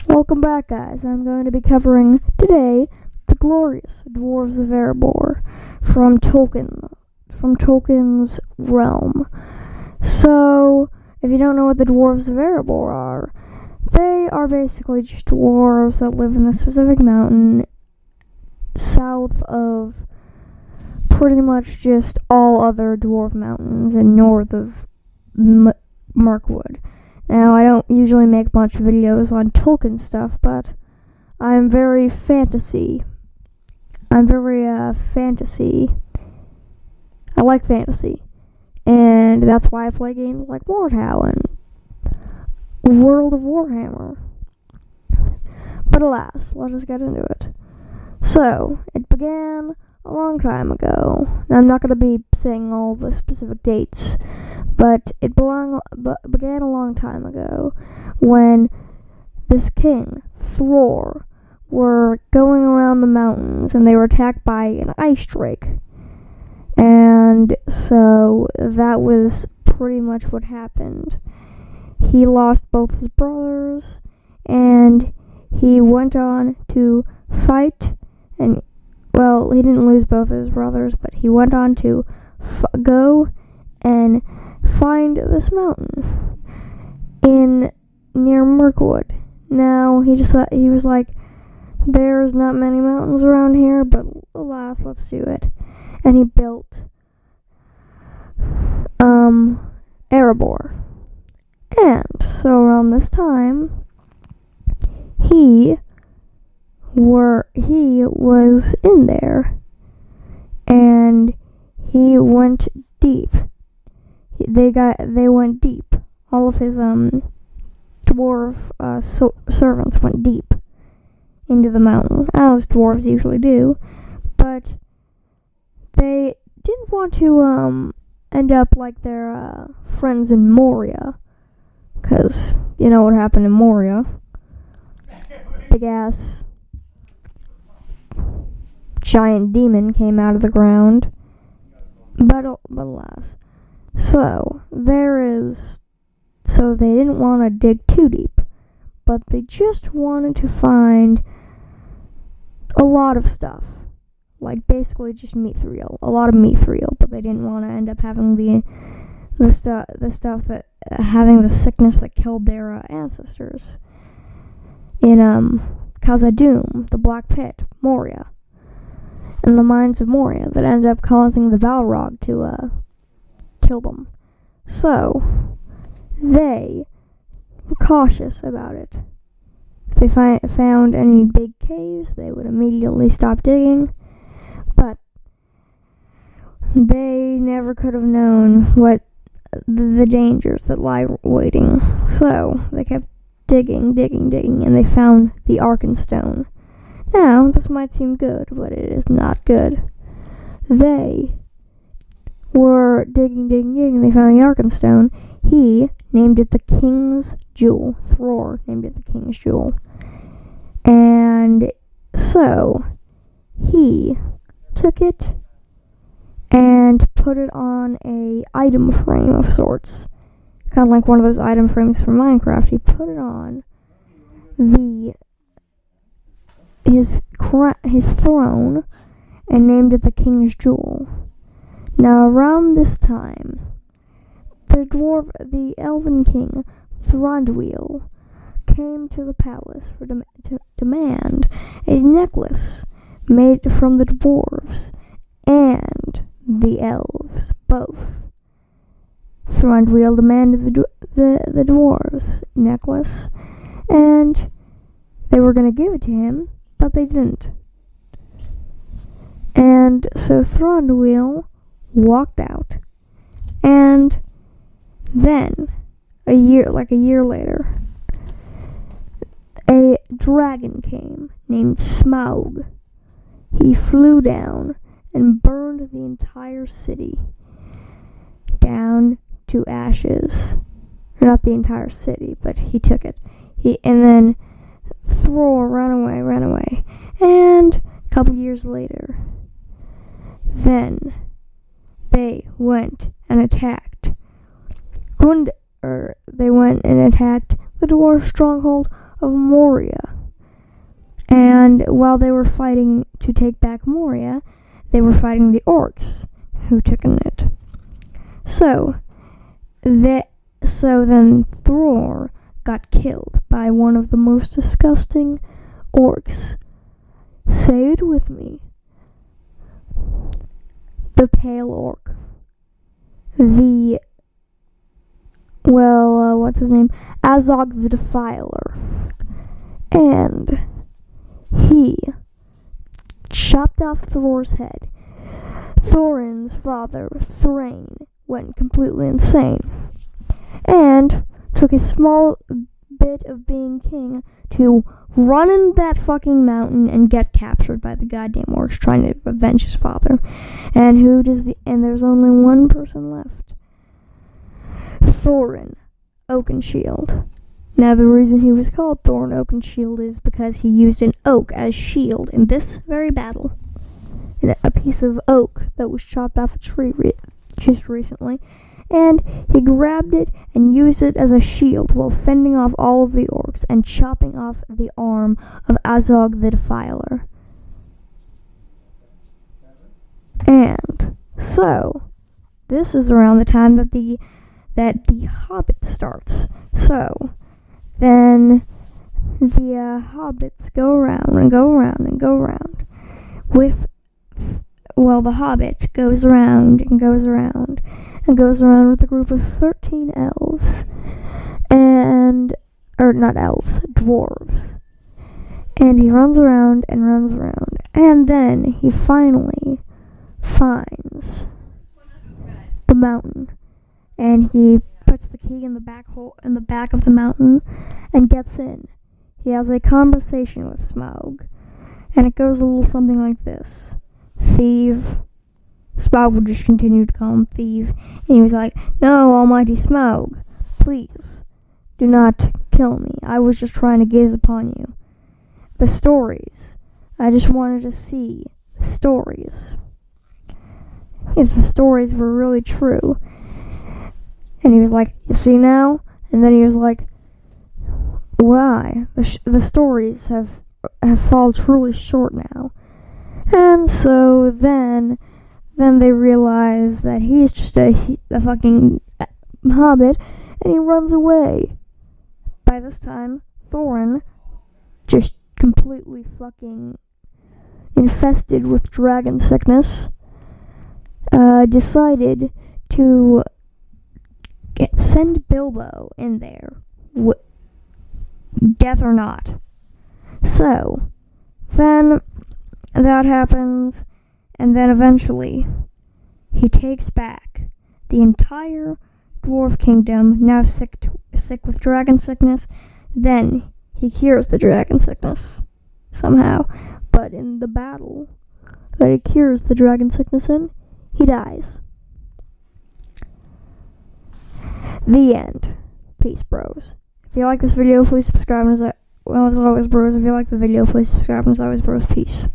Welcome back, guys. I'm going to be covering today the glorious Dwarves of Erebor from Tolkien's realm. So, if you don't know what the Dwarves of Erebor are, they are basically just dwarves that live in the specific mountain south of pretty much just all other dwarf mountains and north of Mirkwood. Now, I don't usually make much videos on Tolkien stuff, but I'm very fantasy. I like fantasy. And that's why I play games like Mordhau and World of Warhammer. But alas, let us get into it. So, it began a long time ago. Now, I'm not going to be saying all the specific dates, but it began a long time ago when this king, Thror, were going around the mountains and they were attacked by an ice drake. And so that was pretty much what happened. He lost both his brothers and he went on to fight and, well, he didn't lose both his brothers, but he went on to go and find this mountain near Mirkwood. Now, he was like, there's not many mountains around here, but alas, let's do it. And he built Erebor. And so around this time, he was in there, and he went deep. They went deep. All of his dwarf servants went deep into the mountain, as dwarves usually do, but they didn't want to end up like their friends in Moria, because you know what happened in Moria. Big ass giant demon came out of the ground. But alas. So they didn't want to dig too deep, but they just wanted to find a lot of stuff. Like basically just mithril, a lot of mithril, but they didn't want to end up having the stuff that having the sickness that killed their ancestors in Khazad-dûm, the Black Pit, Moria, and the mines of Moria that ended up causing the Balrog to kill them. So they were cautious about it. If they found any big caves, they would immediately stop digging. But they never could have known what the dangers that lie waiting. So they kept digging, and they found the Arkenstone. Now, this might seem good, but it is not good. They were digging, and they found the Arkenstone. He named it the King's Jewel. Thror named it the King's Jewel. And so he took it and put it on a item frame of sorts, kind of like one of those item frames from Minecraft. He put it on his throne and named it the King's Jewel. Now, around this time, the elven king Thranduil came to the palace to demand a necklace made from the dwarves and the elves both. Thranduil demanded the dwarves necklace, and they were going to give it to him, but they didn't. And so Thranduil walked out, and then a year later, a dragon came named Smaug. He flew down and burned the entire city down to ashes. Not the entire city, but he took it. And then Thror ran away. And a couple years later, then they went and attacked the dwarf stronghold of Moria. And while they were fighting to take back Moria, they were fighting the orcs who took it. So then Thror got killed by one of the most disgusting orcs. Say it with me. The pale orc. What's his name? Azog the Defiler. And he chopped off Thror's head. Thorin's father, Thrain, went completely insane and took a small bit of being king to run in that fucking mountain and get captured by the goddamn orcs trying to avenge his father. And there's only one person left. Thorin Oakenshield. Now the reason he was called Thorin Oakenshield is because he used an oak as shield in this very battle. A piece of oak that was chopped off a tree just recently, and he grabbed it and used it as a shield while fending off all of the orcs and chopping off the arm of Azog the Defiler. And so, this is around the time that the Hobbit starts. So, then the hobbits go around and go around and go around the Hobbit goes around and goes around and goes around with a group of 13 elves dwarves. And he runs around and runs around, and then he finally finds the mountain, and he puts the key in the back of the mountain and gets in. He has a conversation with Smaug, and it goes a little something like this. Thief. Smaug would just continue to call him Thief, and he was like, "No, almighty Smaug, please, do not kill me. I was just trying to gaze upon you. The stories. I just wanted to see the stories. If the stories were really true." And he was like, "You see now?" And then he was like, "Why? The stories have fallen truly short now." And so then they realize that he's just a fucking hobbit, and he runs away. By this time, Thorin, just completely fucking infested with dragon sickness, decided to send Bilbo in there, death or not. So, then that happens, and then eventually he takes back the entire dwarf kingdom, now sick with dragon sickness. Then he cures the dragon sickness somehow, but in the battle that he cures the dragon sickness in, he dies. The end. Peace, bros. If you like this video, please subscribe, and as always, bros, if you like the video, please subscribe, and as always, bros, peace.